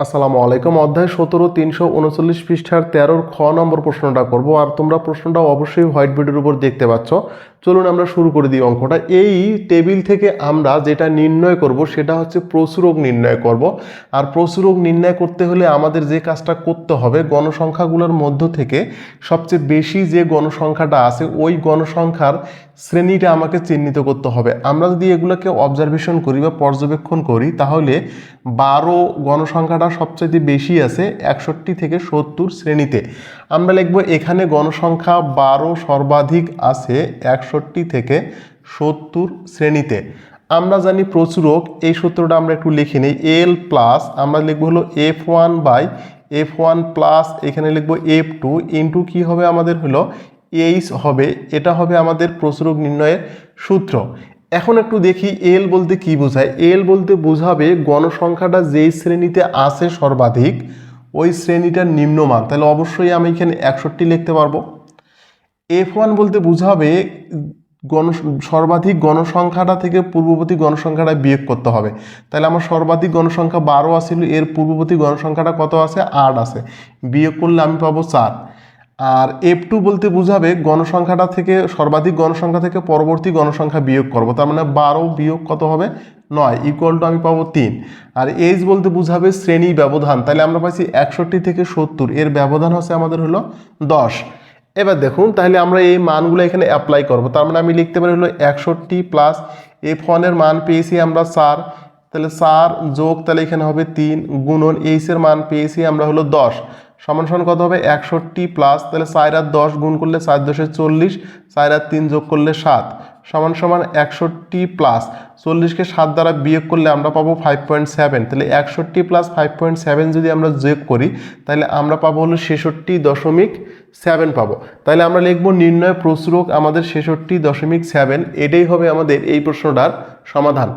আসসালামু আলাইকুম। অধ্যায় 17 339 পৃষ্ঠার 13 খ নম্বর প্রশ্নটা করব। আর তোমরা প্রশ্নটা অবশ্যই হোয়াইট বোর্ডের উপর দেখতে পাচ্ছ। চলুন আমরা শুরু করে দিই অঙ্কটা। এই টেবিল থেকে আমরা যেটা নির্ণয় করব সেটা হচ্ছে প্রচুরক নির্ণয় করব। আর প্রচুরক নির্ণয় করতে হলে আমাদের যে কাজটা করতে হবে, গণসংখ্যাগুলোর মধ্য থেকে সবচেয়ে বেশি যে গণসংখ্যাটা আছে ওই গণসংখ্যার শ্রেণীটা আমাকে চিহ্নিত করতে হবে। আমরা যদি এগুলোকে অবজারভেশন করি বা পর্যবেক্ষণ করি তাহলে 12 গণসংখ্যাটা সবচেয়ে বেশি আছে 61 থেকে 70 শ্রেণীতে। আমরা লিখব এখানে গণসংখ্যা 12 সর্বাধিক আছে 61 থেকে 70 শ্রেণীতে। আমরা জানি প্রচুরক, এই সূত্রটা আমরা একটু লিখে নিই। এল প্লাস আমরা লিখব হলো F1 বাই F1 প্লাস এখানে লিখব F2 ইন্টু কী হবে আমাদের হলো এইচ হবে। এটা হবে আমাদের প্রচুরক নির্ণয়ের সূত্র। এখন একটু দেখি এল বলতে কি বোঝায়। এল বলতে বোঝাবে গণসংখ্যাটা যেই শ্রেণীতে আছে সর্বাধিক ওই শ্রেণীটার নিম্নমান। তাহলে অবশ্যই আমি এখানে 61 লিখতে পারবো। F1 বলতে বোঝাবে সর্বাধিক গণসংখ্যাটা থেকে পূর্ববর্তী গণসংখ্যাটা বিয়োগ করতে হবে। তাহলে আমার সর্বাধিক গণসংখ্যা 12 আছিল, এর পূর্ববর্তী গণসংখ্যাটা কত আছে? 8 আছে। বিয়োগ করলে আমি পাবো 4। আর F2 বলতে বোঝাবে গণসংখ্যাটা থেকে সর্বাধিক গণসংখ্যা থেকে পরবর্তী গণসংখ্যা বিয়োগ করব। তার মানে 12 বিয়োগ কত হবে? 9 ইকুয়াল টু আমি পাবো 3। আর এইচ বলতে বোঝাবে শ্রেণী ব্যবধান। তাহলে আমরা পাইছি 61 থেকে 70, এর ব্যবধান হচ্ছে আমাদের হলো 10। এবার দেখুন, তাহলে আমরা এই মানগুলো এখানে অ্যাপ্লাই করব। তার মানে আমি লিখতে পারি হলো 61 প্লাস F1 এর মান পেয়েছি আমরা 4, তাহলে 4 যোগ তাহলে এখানে হবে 3 গুণন এইচ এর মান পেয়েছি আমরা হলো 10 সমান সমান কত হবে? 61 প্লাস তাহলে 4 আর 10 গুণ করলে 4 10 40, 4 আর 3 যোগ করলে 7 সমান সমান 61 প্লাস 40কে 7 দ্বারা বিয়োগ করলে আমরা পাবো 5.7। তাহলে 61 প্লাস 5.7 যদি আমরা যোগ করি তাহলে আমরা পাবো হলো 66.7 পাবো। তাহলে আমরা লিখবো নির্ণয় প্রচুরক আমাদের 66.7। এটাই হবে আমাদের এই প্রশ্নটার সমাধান।